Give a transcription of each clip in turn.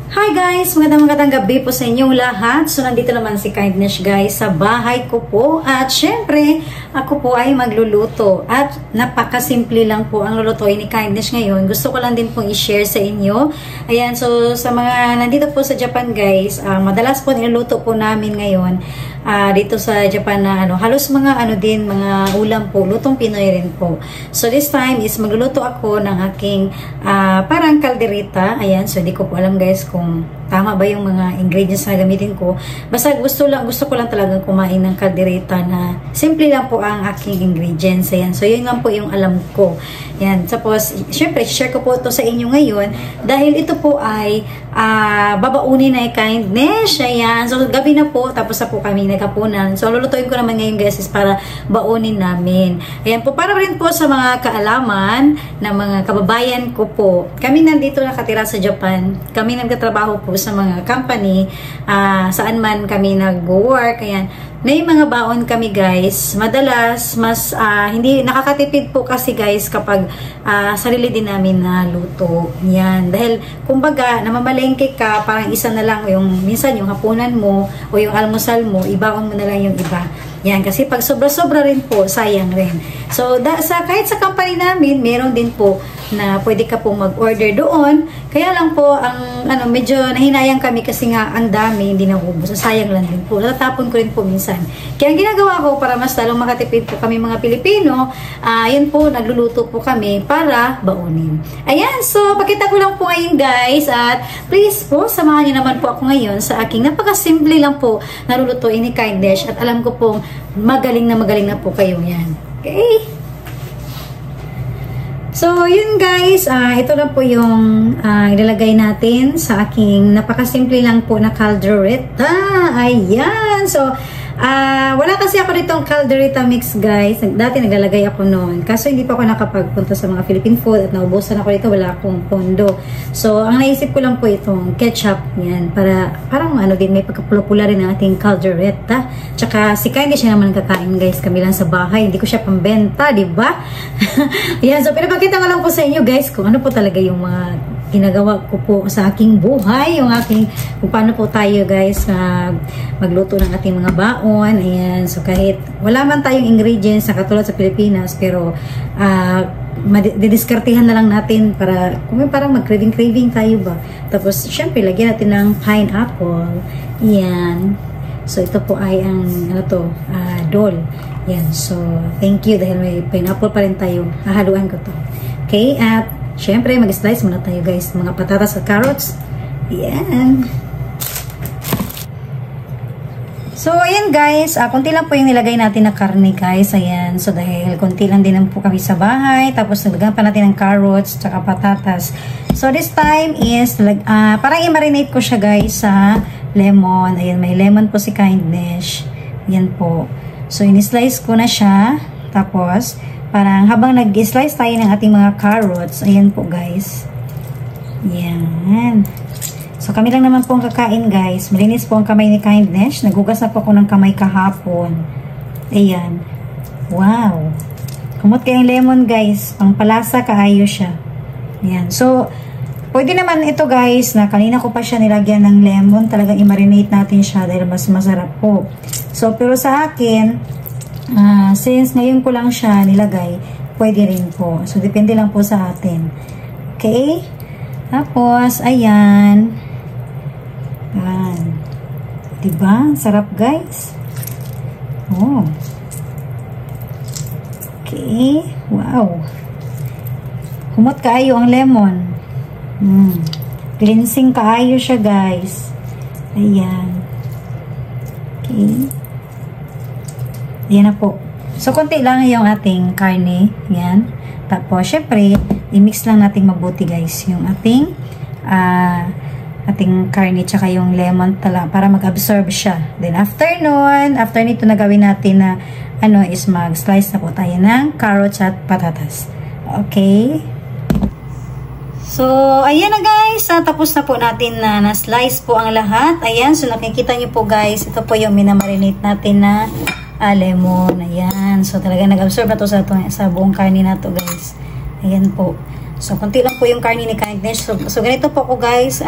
Hi guys! Magandang gabi po sa inyong lahat. So, nandito naman si Kindness guys sa bahay ko po. At syempre, ako po ay magluluto. At napakasimple lang po ang lulutuin ni Kindness ngayon. Gusto ko lang din pong i-share sa inyo. Ayan, so sa mga nandito po sa Japan guys, madalas po niluluto po namin ngayon dito sa Japan na halos mga mga ulam po, lutong Pinoy rin po. So this time is magluluto ako ng aking parang kaldereta. Ayan, so di ko po alam guys kung tama ba yung mga ingredients na gamitin ko. Basta gusto ko lang talagang kumain ng kaldereta na simple lang po ang aking ingredients. Ayan, so yun lang po yung alam ko. Ayan, tapos syempre share ko po ito sa inyo ngayon dahil ito po ay babaunin na Kindness. Ayan, so gabi na po, tapos na po kami nagkapunan. So lulutuin ko naman ngayon guys is para baunin namin. Ayan po, para rin po sa mga kaalaman ng mga kababayan ko po. Kami nandito nakatira sa Japan. Kami nagtatrabaho po sa mga company, saan man kami nag-work. Ayan, may mga baon kami guys. Madalas, mas hindi nakakatipid po kasi guys kapag sarili din namin na luto. Yan. Dahil, kumbaga, namamalengke ka, parang isa na lang yung, minsan yung hapunan mo o yung almusal mo, ibaon mo na lang yung iba. Yan. Kasi pag sobra-sobra rin po, sayang rin. So, kahit sa company namin, meron din po na pwede ka po mag-order doon. Kaya lang po, medyo nahinayang kami kasi nga ang dami, hindi naubos. Sayang lang din po. Natatapon ko rin po minsan. Kaya ang ginagawa ko para mas lalong makatipid po kami mga Pilipino, yun po, nagluluto po kami para baunin. Ayan, so, pakita ko lang po ngayon guys. At please po, samahan niyo naman po ako ngayon sa aking napakasimple lang po na lulutuin ni Kindness. At alam ko pong magaling na po kayo yan. Okay? So, yun guys, ito na po yung ilalagay natin sa aking napakasimple lang po na caldereta. Ayan! So, wala kasi ako ditong caldereta mix guys. Dati naglalagay ako noon. Kaso hindi pa ako nakapagpunta sa mga Philippine food at naubusan ako dito. Wala akong pondo. So, ang naisip ko lang po itong ketchup. Yan. Parang din, may pagkapula-pula rin ang ating caldereta. Tsaka si Kindness siya naman kakain guys. Kami lang sa bahay. Hindi ko siya pambenta, diba? Yan. So, pinapakita ko lang po sa inyo guys kung ano po talaga yung mga ginagawa ko po sa aking buhay, kung paano po tayo guys magluto ng ating mga baon. Ayan, so kahit wala man tayong ingredients na katulad sa Pilipinas, pero didiskartihan na lang natin para kung parang mag-craving tayo ba. Tapos syempre lagyan natin ng pineapple. Ayan, so ito po ay ang dol. Ayan, so thank you dahil may pineapple pa rin tayo. Hahaluan ko to. Okay, at syempre, mag-slice muna tayo guys. Mga patatas at carrots. Ayan. So, ayan guys. Kunti lang po yung nilagay natin na karne guys. Ayan. So, dahil kunti lang din po kami sa bahay. Tapos, nilagyan pa natin ng carrots tsaka patatas. So, this time is, parang i-marinate ko siya guys sa lemon. Ayan, may lemon po si Kindness. Ayan po. So, in-slice ko na siya. Tapos, parang habang nag-slice tayo ng ating mga carrots, ayan po guys. Ayan. So kami lang naman po ang kakain guys. Malinis po ang kamay ni Kindness. Nagugas na po ako ng kamay kahapon. Ayan. Wow. Kumot kayong lemon guys. Pangpalasa kaayo siya. Ayan. So, pwede naman ito guys na kanina ko pa siya nilagyan ng lemon. Talagang i-marinate natin siya dahil mas masarap po. So, pero sa akin, since ngayon ko lang siya nilagay, pwede rin po. So, depende lang po sa atin. Okay? Tapos, ayan. Ayan. Diba? Sarap, guys. Oh. Okay. Wow. Humot kaayo ang lemon. Cleansing kaayo siya, guys. Ayan. Okay. Yan na po. So, konti lang yung ating karne. Yan. Tapos, syempre, i-mix lang natin mabuti guys yung ating karne tsaka yung lemon tala para mag-absorb siya. Then, after nito na gawin natin na is mag-slice na po tayo ng carrots at patatas. Okay? So, ayan na guys. Tapos na po natin na na-slice po ang lahat. Ayan. So, nakikita nyo po guys. Ito po yung minamarinate natin na lemon. Ayan. So, talaga nag-absorb na to sa buong karne na to guys. Ayan po. So, konti lang po yung karne ni Kindness. So ganito po ako guys.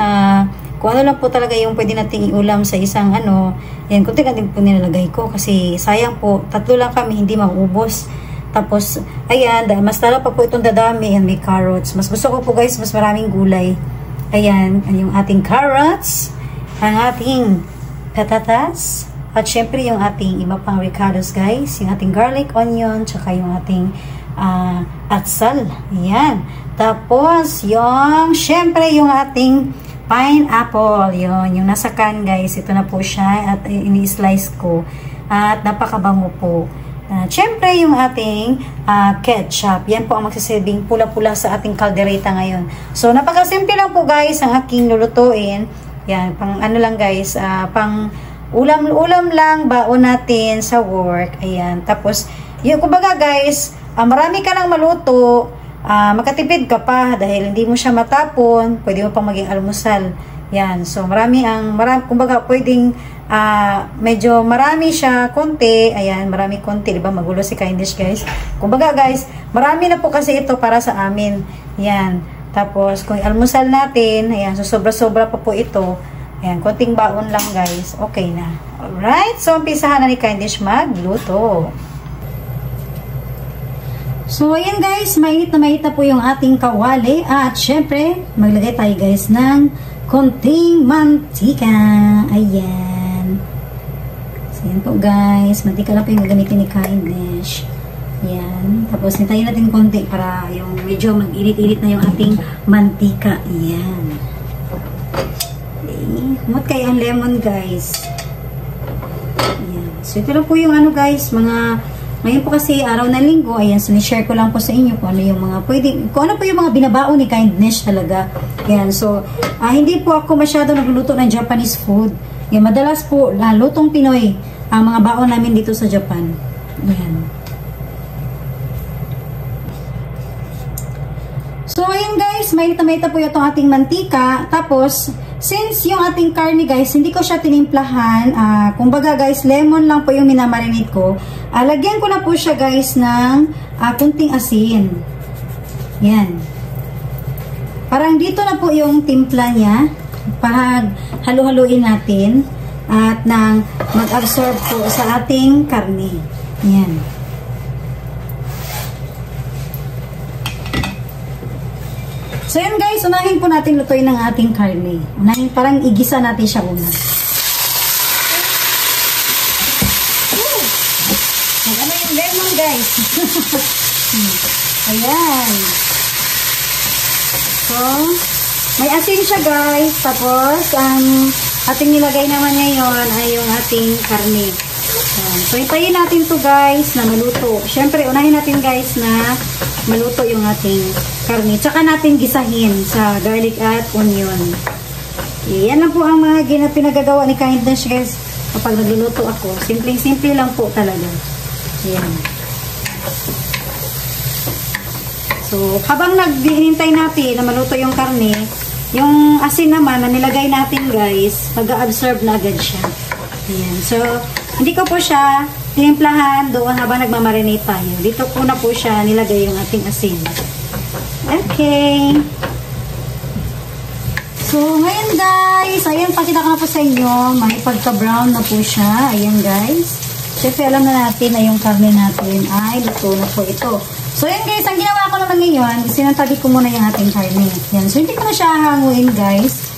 kung ano lang po talaga yung pwede nating iulam sa isang ano, yan, kunti-kunti po nilalagay ko kasi sayang po, 3 lang kami, hindi maubos. Tapos, ayan, mas tala pa po itong dadami, and may carrots. Mas gusto ko po guys, mas maraming gulay. Ayan, yung ating carrots, ang ating patatas, at syempre yung ating iba pang ricados guys, yung ating garlic, onion, tsaka yung ating atsal. Ayan. Tapos, syempre yung ating pineapple, yung nasa can guys, ito na po siya at ini-slice ko at napakabango po. Syempre yung ating ketchup, yan po ang magsisilbing pula-pula sa ating kaldereta ngayon. So napakasimple lang po guys ang aking lulutuin. Yan, pang ano lang guys, pang ulam lang, baon natin sa work. Ayan, tapos yung kumbaga guys, marami ka lang maluto, makatipid ka pa dahil hindi mo siya matapon, pwede mo pang maging almusal. Yan, so kumbaga pwedeng medyo marami siya, konti, ayan, marami konti, diba, magulo si Kindness guys. Kumbaga guys, marami na po kasi ito para sa amin. Yan, tapos kung almusal natin, ayan, so sobra-sobra pa po ito. Ayan, konting baon lang guys, okay na. Alright, so umpisahan na ni Kindness magluto. So, ayan guys, mainit na po yung ating kawali. At syempre, maglagay tayo guys ng konting mantika. Ayan. So, ayan po guys. Mantika lang po yung gagamitin ni Kindness. Ayan. Tapos, hintayin natin konti para yung medyo mag-init-init na yung ating mantika. Ayan. Okay. Humot kayo ang lemon guys. Ayan. So, ito lang po yung ano guys, ngayon po kasi araw na linggo, ayan, so ni-share ko lang po sa inyo kung ano yung mga kung ano po yung mga binabaon ni Kindness talaga. Ayan, so hindi po ako masyado nagluluto ng Japanese food. Ayan, madalas po lutong Pinoy ang mga baon namin dito sa Japan. Ayan. So ayan guys, mainit na po itong ating mantika. Tapos since yung ating karne guys, hindi ko siya tinimplahan, kumbaga guys, lemon lang po yung minamarinate ko. Lagyan ko na po siya guys ng kunting asin. Yan. Parang dito na po yung timpla niya. Para halu-haluin natin at nang mag-absorb po sa ating karne. Yan. So yun guys, unahin po natin lutuin ng ating karne. Unahin, parang igisa natin siya una. Ano yung lemon guys? Ayan. So, may asin siya guys. Tapos, ang ating nilagay naman ngayon ay yung ating karne. So, hintayin natin to guys na maluto. Siyempre, unahin natin guys na maluto yung ating karne. Tsaka natin gisahin sa garlic at onion. Yan lang po ang mga pinagagawa ni Kindness guys kapag nagluluto ako. Simple-simple lang po talaga. Yan. So, habang naghihintay natin na maluto yung karne, yung asin naman na nilagay natin guys, mag-absorb na agad siya. Ayan. So, hindi ko po siya tinimplahan doon habang nagmamarinate tayo. Dito po na po siya nilagay yung ating asin. Okay. So, ngayon guys, ayan, pakita ko na po sa inyo, may pagka-brown na po siya. Ayan guys. Siyempre, alam na natin na yung karne natin ay luto na po ito. So, ayan guys, ang ginawa ko naman ngayon, sinantabi ko muna yung ating karne. Ayan. So, hindi ko na siya hanguin guys.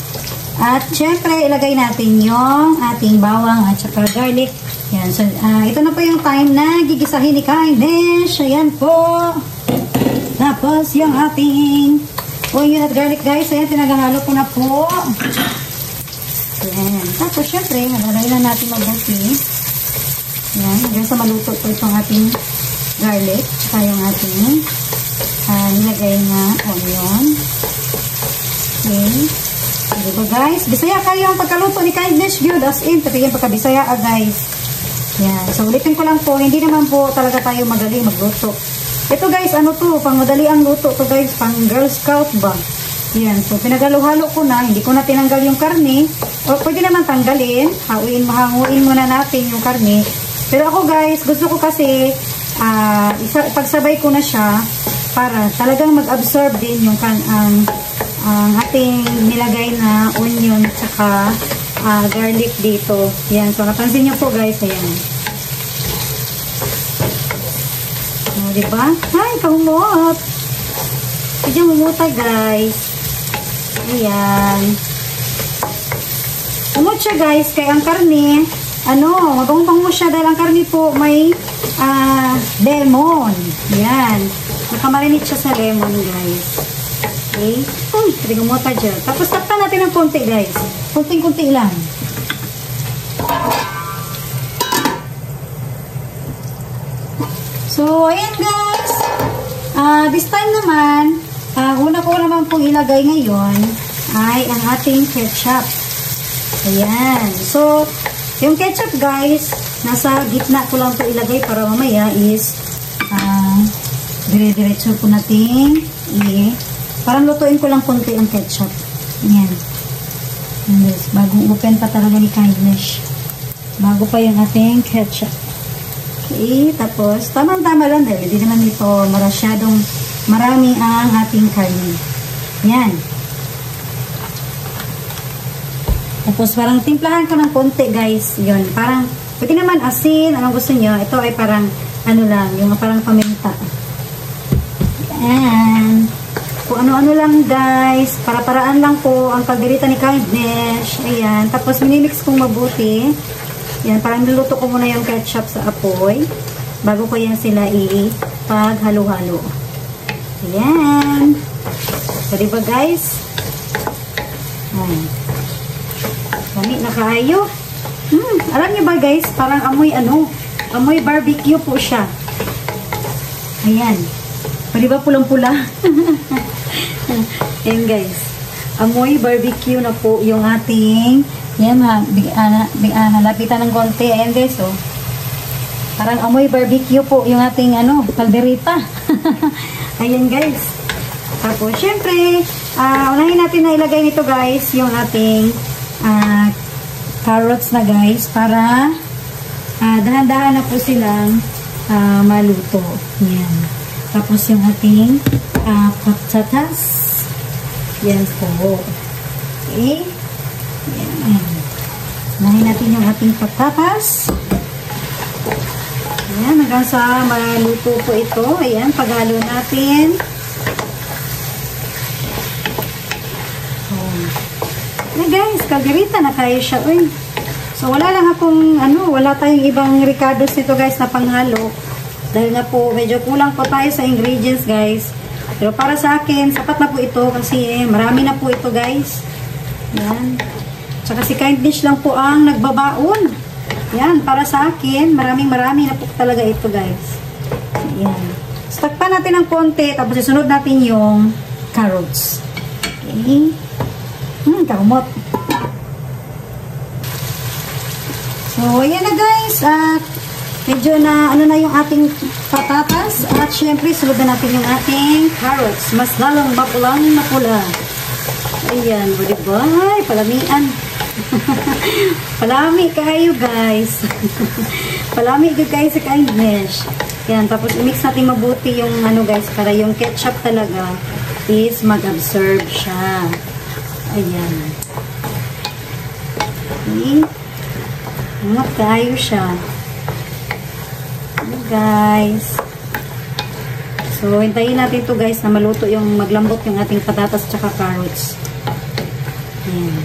At syempre, ilagay natin yung ating bawang at saka garlic. Yan. So, ito na po yung time na gigisahin ni Kindness. Ayan po. Tapos, yung ating onion at garlic guys. Ayan, pinaghahalo ko na po. Ayan. Tapos, syempre, halalay na natin mabuti. Ayan. Hanggang sa maluto po itong ating garlic. Tsaka yung ating nilagay na onion. Okay. Diba guys? Bisaya kayo ang pagkaluto ni Kindness Good. As in, pati yung pagkabisaya guys. Yan. So, ulitin ko lang po. Hindi naman po talaga tayo magaling magluto. Ito guys, ano to? Pang madali ang luto to guys. Pang Girl Scout ba? Yan. So, pinagalo-halo ko na. Hindi ko na tinanggal yung karne. O, pwede naman tanggalin. Hanguin muna natin yung karne. Pero ako guys, gusto ko kasi pagsabay ko na siya para talagang mag-absorb din yung ang ating nilagay na onion tsaka garlic dito. Yan. So, napansin nyo po guys. Ayan. O, diba? Ay, kahumot. Medyo humuta guys. Ayan. Humot siya guys. Kaya ang karne, mabangong siya dahil ang karne po may lemon. Yan. Nakamarinate siya sa lemon guys. Okay. Uy, hindi humuta dyan. Tapos takpan natin ng konti guys. Kunting-kunti lang. So, ayan guys. This time naman, una ko naman pong ilagay ngayon ay ang ating ketchup. Ayan. So, yung ketchup guys, nasa gitna ko lang po ilagay para mamaya is dire-diretso po natin parang lutuin ko lang konti ang ketchup. Ayan. Yes, bagong open pa talaga ni Kindness. Bago pa yung ating ketchup. Okay, tapos tamang-tama lang dahil hindi naman ito masyadong marami ang ating karne. Yan. Tapos parang timplahan ko ng konti guys. Yun, parang pwede naman asin, anong gusto nyo. Ito ay parang ano lang, yung parang paminta. Yan. Kung ano-ano lang guys, para-paraan lang po ang kaldereta ni Kindness. Ayan, tapos minimix kong mabuti. Yan, parang niluto ko muna yung ketchup sa apoy bago ko yan sila ipag-halo-halo. Ayan. So, diba guys? Ayan. Dami na kaayo. Alam niyo ba guys, parang amoy barbecue po siya. Ayan. O, diba pulang-pula? Ayan guys. Amoy barbecue na po yung ating yan halapitan ng konti. Ayan guys, oh. Parang amoy barbecue po yung ating kaldereta. Ayan guys. Tapos, syempre, unahin natin na ilagay nito guys, yung ating carrots na guys, para dahan-dahan na po silang maluto. Yan. Tapos, yung ating patatas. Yan po. Okay. Yan. Unahin natin yung ating patatas. Ayan, hanggang sa maluto po ito. Ayan, paghalo natin. Ayan guys, kaldereta na kayo siya. Uy. So, wala lang akong, wala tayong ibang ricados nito guys na panghalo. Dahil nga po, medyo kulang po tayo sa ingredients guys. Pero para sa akin, sapat na po ito kasi marami na po ito guys. Ayan. Tsaka si Kindness lang po ang nagbabaon. Yan, para sa akin, maraming na po talaga ito guys. Ayan. So, takpan natin ng konti, tapos isunod natin yung carrots. Okay. Karumot. So, ayan na guys. Medyo na, na yung ating patatas. At syempre, sunod na natin yung ating carrots. Mas lalong mapulang na pula. Ayan, o diba? Ay, palamian. Palami kayo guys. Palami kayo guys sa Kindness. Yan, tapos i-mix natin mabuti yung guys, para yung ketchup talaga is mag-absorb siya. Ayan. Okay. Angat kayo siya. Ayan guys. So, hintayin natin to guys na maluto yung maglambot yung ating patatas tsaka carrots. Ayan.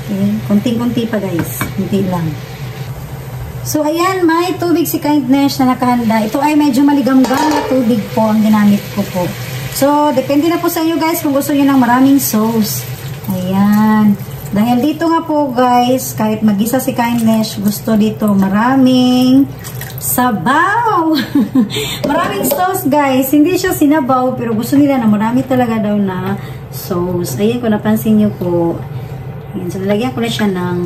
Okay. Kunting-kunti pa guys. Kunti lang. So, ayan, may tubig si Kindness na nakahanda. Ito ay medyo maligamgam na tubig po ang ginamit ko po. So, depende na po sa inyo guys kung gusto nyo ng maraming sauce. Ayan. Dahil dito nga po guys, kahit mag-isa si Kindness, gusto dito maraming sabaw. Maraming sauce guys. Hindi siya sinabaw, pero gusto nila na marami talaga daw na sauce. Ayan, kung napansin nyo po. Ayan, so lalagyan ko na siya ng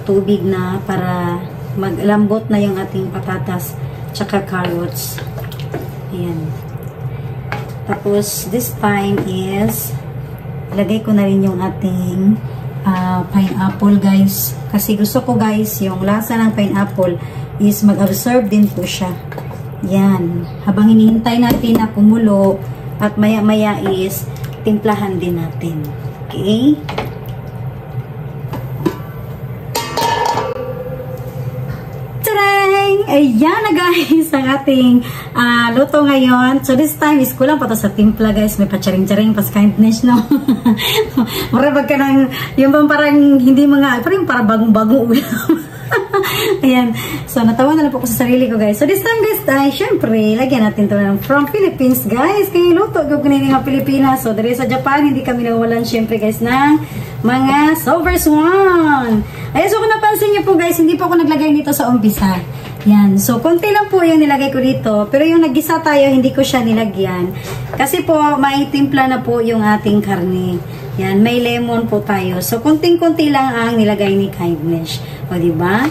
tubig na para maglambot na yung ating patatas tsaka carrots. Ayan. Tapos, this time is lagay ko na rin yung ating pineapple guys. Kasi gusto ko guys, yung lasa ng pineapple is mag-absorb din po siya. Ayan. Habang hinihintay natin na kumulo at maya-maya is timplahan din natin. Okay? Ayan na guys, ang ating luto ngayon. So this time is kulang pa to sa timpla guys. May pacharing-charing, pas kindness, no? Marabag ka ng, yung parang hindi mga, parang bagong-bagong ulam. Ayan. So natawa na lang po ko sa sarili ko guys. So this time guys, syempre, lagyan natin to ng from Philippines guys. Kaya luto, gagawin ng Pilipinas. So dari sa Japan, hindi kami nawalan syempre guys ng mga Silver Swan. Ayan, so kung napansin nyo po guys, hindi po ako naglagay dito sa umpisa. Yan. So, konti lang po yung nilagay ko dito. Pero yung nagisa tayo, hindi ko siya nilagyan. Kasi po, may timpla na po yung ating karne. Yan. May lemon po tayo. So, konting-konti lang ang nilagay ni Kindness. O, diba?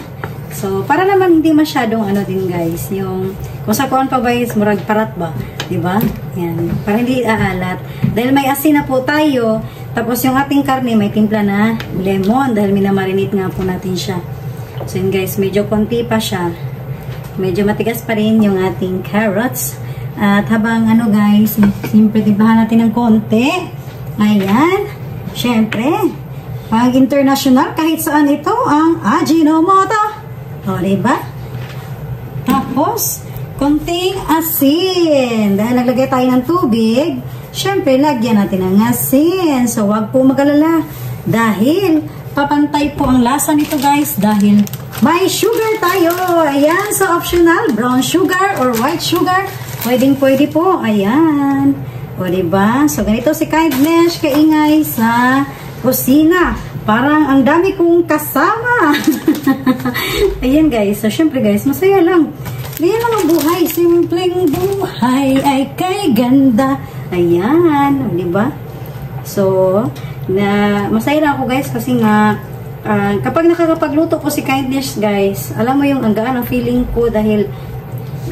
So, para naman hindi masyadong ano din guys. Yung, kung sa kuwan pa guys, murag parat ba? Diba? Yan. Para hindi aalat. Dahil may asin na po tayo. Tapos yung ating karne, may timpla na lemon. Dahil minamarinate nga po natin siya. So, yun guys, medyo konti pa siya. Medyo matigas pa rin yung ating carrots. At habang ano guys, siyempre tibahan natin ng konti. Ayan. Siyempre, pag international, kahit saan ito, ang Ajinomoto. O, diba? Tapos, konting asin. Dahil naglagay tayo ng tubig, siyempre, lagyan natin ng asin. So, wag po mag-alala. Dahil, papantay po ang lasa nito guys. Dahil, may sugar tayo. Ayan, so optional, brown sugar or white sugar. Pwedeng-pwede po. Ayan. O, diba? So, ganito si Kindness kaingay sa kusina. Parang ang dami kong kasama. Ayan, guys. So, syempre, guys, masaya lang. Ganyan lang ang buhay. Simpleng buhay ay kay ganda. Ayan. O, diba? So, masaya lang ako, guys, kasi nga, kapag nakakapagluto po si Kindness guys, alam mo yung ang gaan ang feeling ko dahil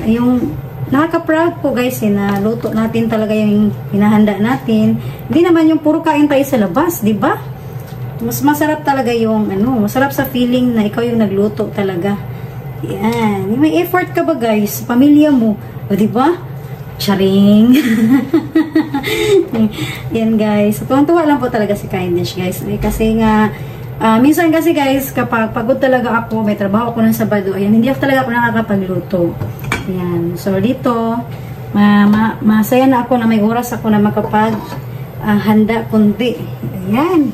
yung nakaka-proud po guys na luto natin talaga yung hinahanda natin. Hindi naman yung puro kain tayo sa labas, di ba? Mas masarap talaga yung masarap sa feeling na ikaw yung nagluto talaga. Yan. May effort ka ba guys? Pamilya mo. O di ba? Charing. Yan guys. Tuwang-tuwa lang po talaga si Kindness guys. Kasi nga minsan kasi guys, kapag pagod talaga ako, may trabaho ako ng Sabado, ayan, hindi talaga ako nakakapagluto. Ayan. So, dito, masaya na ako na may oras ako na makapag handa kundi. Ayan.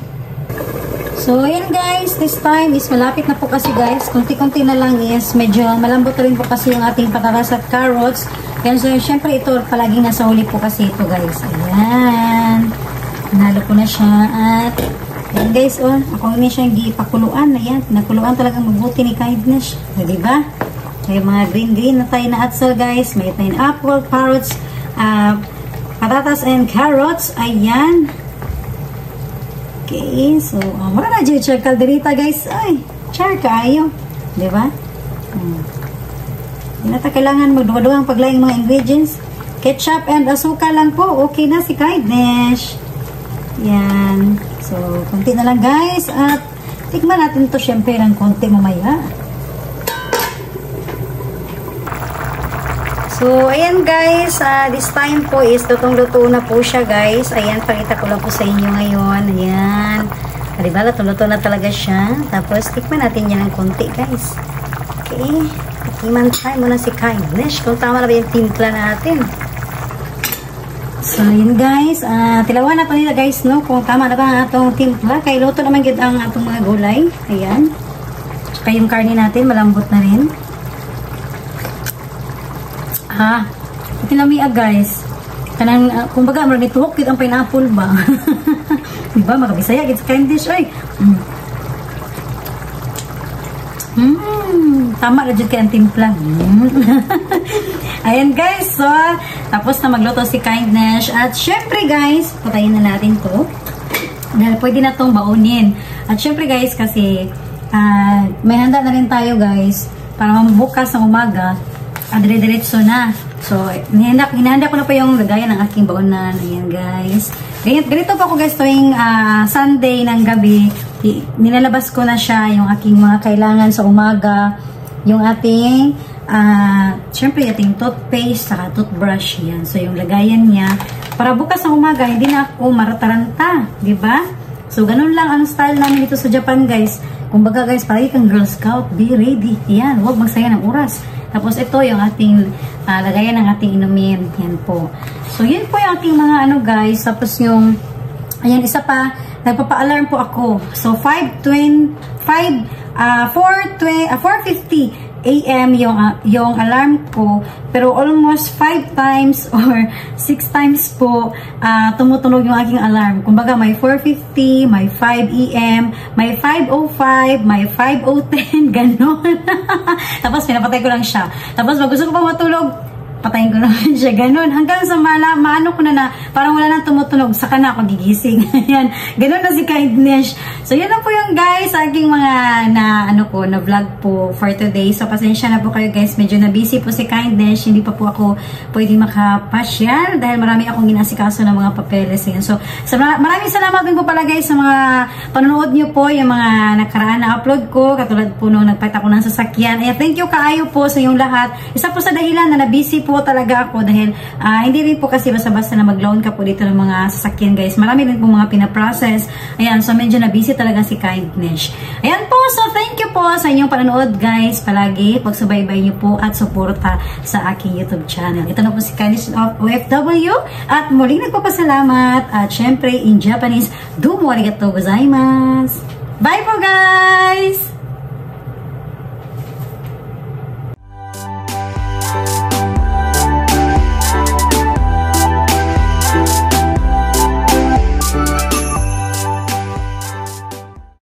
So, ayan guys, this time is malapit na po kasi guys. Kunti-kunti na lang is medyo malambot rin po kasi yung ating patatas at carrots. Ayan, so, syempre ito, palaging nasa huli po kasi ito guys. Ayan. Nalo ko na siya at ayan guys, ako nga siyang gipakuluan. Ayan, pinakuluan talagang mabuti ni Kindness. O, diba? May mga green-green na tayo na atsal guys. May tayo na apple, carrots, patatas and carrots. Ayan. Okay, so, mura na dyan siya kalderita guys. Ay, char kayo. Diba? Hindi na ta kailangan magduwa-duwang paglaing mga ingredients. Ketchup and asukal lang po. Okay na si Kindness. Yan. So, konti na lang guys. At tikman natin to syempre ng konti mamaya. So, ayan guys. This time po is lutong-luto na po siya guys. Ayan, pakita ko lang po sa inyo ngayon. Ayan. Diba, luto-luto na talaga siya. Tapos, tikman natin yan ng konti guys. Okay. Tikman tayo muna si Kindness. Kung tama na ba yung timpla natin. So, yun guys, tilawan na pa nila guys, no, kung tama na ba ang atong timpla. Kay luto naman gid ang atong mga gulay. Ayan. Tsaka yung karne natin, malambot na rin. Ito lamia guys. Kanang, kumbaga, marami tuhok gid ang pineapple ba? Diba, makabisaya gid Kindness, oy. Tama na dyan kaya ang timpla. Ayan guys, so, tapos na magluto si Kindness. At syempre guys, patayin na natin to. Dahil pwede na tong baunin. At syempre guys, kasi may handa na rin tayo guys, para mabukas ng umaga, dire-diretso na. So, hinahanda ko na pa yung lagayan ng aking baunan. Ayan guys. Ganito pa ako guys, tuwing Sunday ng gabi, nilalabas ko na siya, yung aking mga kailangan sa umaga, yung ating syempre ating toothpaste, saka toothbrush yan. So yung lagayan niya, para bukas ng umaga, hindi na ako marataranta. Diba? So, ganun lang ang style namin dito sa Japan, guys. Kumbaga, guys, palagi kang Girl Scout, be ready. Yan, huwag magsayang ng oras. Tapos, ito yung ating lagayan ng ating inumin. Yan po. So, yun po yung ating mga guys. Tapos yung, ayan, isa pa, nagpapa-alarm po ako. So, 4:50 AM yung alarm ko, pero almost 5 times or 6 times po tumutunog yung aking alarm. Kumbaga may 4:50, may 5 AM, may 5:05, may 5:10, gano'n. Tapos pinapatay ko lang siya. Tapos pag gusto ko pa matulog, patayin ko naman siya, ganun. Hanggang sa maano ko na parang wala nang tumutunog, saka na ako gigising. Ayan, ganun na si Kindness. So, yun lang po yung guys, aking mga na vlog po for today. So, pasensya na po kayo guys, medyo na busy po si Kindness, hindi pa po ako pwede makapasyal dahil marami akong ginasikaso ng mga papeles. Ayan. So, maraming salamat din po pala guys sa mga panonood nyo po, yung mga nakaraan na upload ko, katulad po nung nagpakita ko ng sasakyan. Ayan, thank you kaayo po sa yung lahat. Isa po sa dahilan na na-busy po talaga ako dahil hindi rin po kasi basta-basta na mag-loan ka po dito ng mga sasakyan guys. Marami rin po mga pinaprocess. Ayan, so medyo na-busy talaga si Kindness. Ayan po, so thank you po sa inyong panonood guys. Palagi pagsubaybay niyo po at suporta sa aking YouTube channel. Ito na po si Kindness of OFW at muling nagpapasalamat at syempre in Japanese, domo arigatou gozaimasu. Bye po guys!